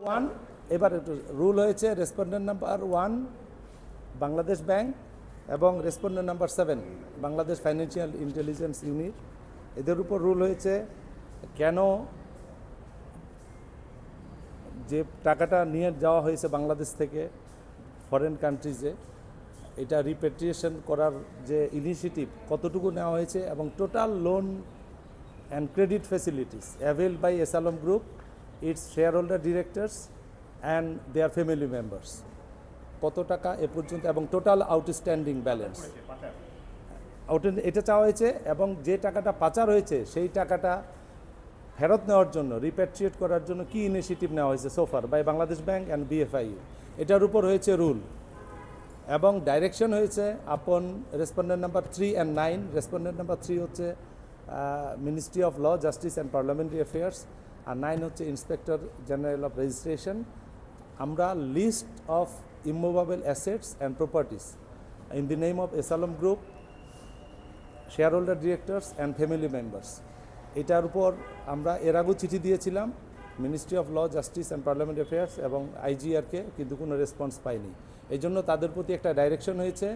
One এবার একটু rule হয়েছে রেসপন্ডেন্ট নাম্বার 1 বাংলাদেশ ব্যাংক এবং respondent number 7 Bangladesh financial intelligence unit, এদের উপর রুল হয়েছে কেন যে টাকাটা নিয়ে যাওয়া হয়েছে বাংলাদেশ থেকে ফরেন কান্ট্রিজে, এটা রিপেট্রিয়েশন করার যে ইনিশিয়েটিভ কতটুকু নেওয়া হয়েছে এবং total loan and credit facilities availed by S Alam group, its shareholder directors and their family members কত টাকা এ পর্যন্ত এবং টোটাল আউটস্ট্যান্ডিং ব্যালেন্স এটা চাওয়া হয়েছে এবং যে টাকাটা পাচার হয়েছে সেই টাকাটা ফেরত নেওয়ার জন্য রিপ্যাট্রিয়েট করার জন্য কি ইনিশিয়েটিভ নেওয়া হয়েছে so far by Bangladesh bank and BFIU, এটার উপর হয়েছে রুল এবং ডাইরেকশন হয়েছে upon respondent number 3 and 9। Respondent number 3 হচ্ছে ministry of law, justice and parliamentary affairs, আর 9 হচ্ছে ইন্সপেক্টর জেনারেল অফ রেজিস্ট্রেশন। আমরা list of immovable assets and properties in the name of S Alam group, shareholder directors and family members, এটার উপর আমরা এর আগেও চিঠি দিয়েছিলাম ministry of law, justice and parliament affairs এবং আইজিআরকে, কিন্তু কোনো রেসপন্স পাইনি। এই জন্য তাদের প্রতি একটা ডাইরেকশন হয়েছে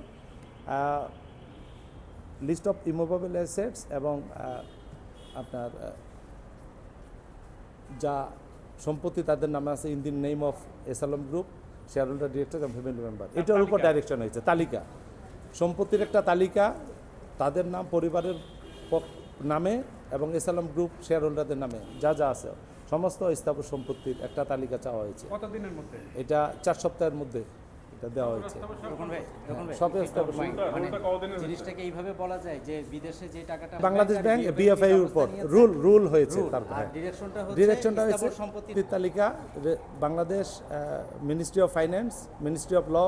লিস্ট অফ ইমুভেবল অ্যাসেটস এবং আপনার যা সম্পত্তি তাদের নামে আছে in the name of S Alam group, shareholder director এবং ফ্যামিলি মেম্বার, এটার উপর ডাইরেকশন হয়েছে। তালিকা, সম্পত্তির একটা তালিকা তাদের নাম, পরিবারের নামে এবং এসালম গ্রুপ শেয়ার হোল্ডারদের নামে যা যা আছে সমস্ত স্থাবর সম্পত্তির একটা তালিকা চাওয়া হয়েছে। কতদিনের মধ্যে? এটা 4 সপ্তাহের মধ্যে এটা দেওয়া হয়েছে। সব জিনিসটাকে এইভাবে বলা যায় যে বিদেশে যে টাকাটা বাংলাদেশ ব্যাংক বিএফআইইউর উপর রুল হয়েছে, তারপর ডিরেকশনটা হয়েছে সম্পত্তির তালিকা Bangladesh ministry of finance, ministry of law,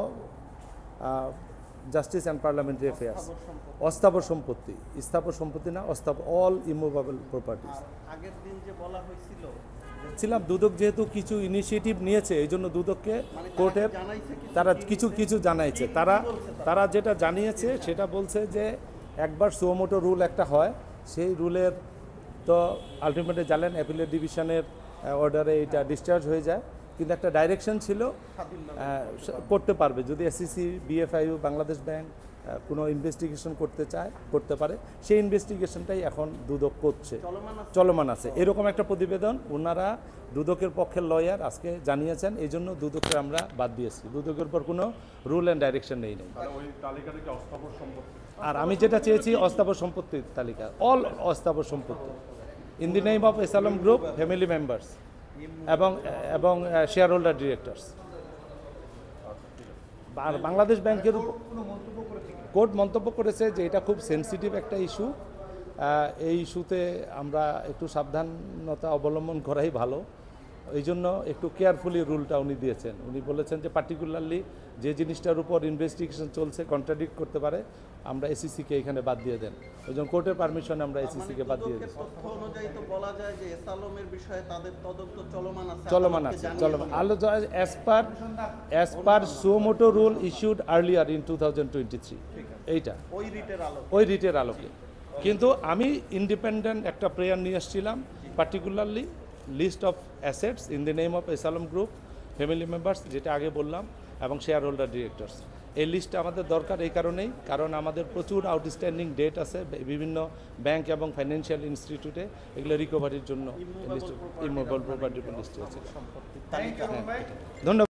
justice and parliamentary affairs, অস্থাবর সম্পত্তি, স্থাবর সম্পত্তি না, অস্থাবর অল ইমুভেবল প্রপার্টিস। আগের দিন যে বলা হয়েছিল ছিলাম দুদক যেহেতু কিছু ইনিশিয়েটিভ নিয়েছে, এই জন্য দুদককে কোর্টের তারা কিছু জানাইছে। তারা যেটা জানিয়েছে সেটা বলছে যে একবার সুমোটো রুল একটা হয়, সেই রুলের তো আলটিমেটলি জানেন অ্যাপিলেট ডিভিশনের অর্ডারে এটা ডিসচার্জ হয়ে যায়, কিন্তু একটা ডাইরেকশন ছিল করতে পারবে যদি এসিসি, বিএফআইইউ, বাংলাদেশ ব্যাংক কোনো ইনভেস্টিগেশন করতে চায় করতে পারে। সেই ইনভেস্টিগেশনটাই এখন দুদক করছে, চলমান আছে। এরকম একটা প্রতিবেদন ওনারা দুদকের পক্ষের লয়ার আজকে জানিয়েছেন, এই জন্য দুদককে আমরা বাদ দিয়েছি। দুদকের উপর কোনো রুল অ্যান্ড ডাইরেকশন নেই। আর আমি যেটা চেয়েছি অস্থাবর সম্পত্তির তালিকা, অল অস্থাবর সম্পত্তি in the name of S Alam group, family members এবং শেয়ার হোল্ডার ডিরেক্টরস। আর বাংলাদেশ ব্যাংকের কোর্ট মন্তব্য করেছে যে এটা খুব সেন্সিটিভ একটা ইস্যু, এই ইস্যুতে আমরা একটু সাবধানতা অবলম্বন করাই ভালো, এই জন্য একটু কেয়ারফুলি রুলটা উনি দিয়েছেন। উনি বলেছেন যে পার্টিকুলারলি যে জিনিসটার উপর ইনভেস্টিগেশন চলছে, কন্ট্রাডিক্ট করতে পারে, আমরা এসিসিকে এখানে বাদ দিয়ে দেন। ওই জন্য কোর্টের পারমিশনে আমরা এসিসিকে বাদ দিয়ে দিই। তথ্য অনুযায়ী তো বলা যায় যে এসালমের বিষয়ে তাদের তদন্ত চলমান আছে। As per suo motu rule issued earlier in 2023, এইটা ওই রিটের আলোকে। কিন্তু আমি ইন্ডিপেন্ডেন্ট একটা প্রেয়ার নিয়ে এসেছিলাম, particularly list of assets in the name of S Alam group, family members, যেটা আগে বললাম, এবং শেয়ার হোল্ডার ডিরেক্টরস। এই লিস্টটা আমাদের দরকার এই কারণেই, কারণ আমাদের প্রচুর আউটস্ট্যান্ডিং ডেট আছে বিভিন্ন ব্যাংক এবং ফাইন্যান্সিয়াল ইনস্টিটিউটে, এগুলো রিকভারির জন্য ইমুভেবল প্রপার্টি লিস্টে আছে। ধন্যবাদ।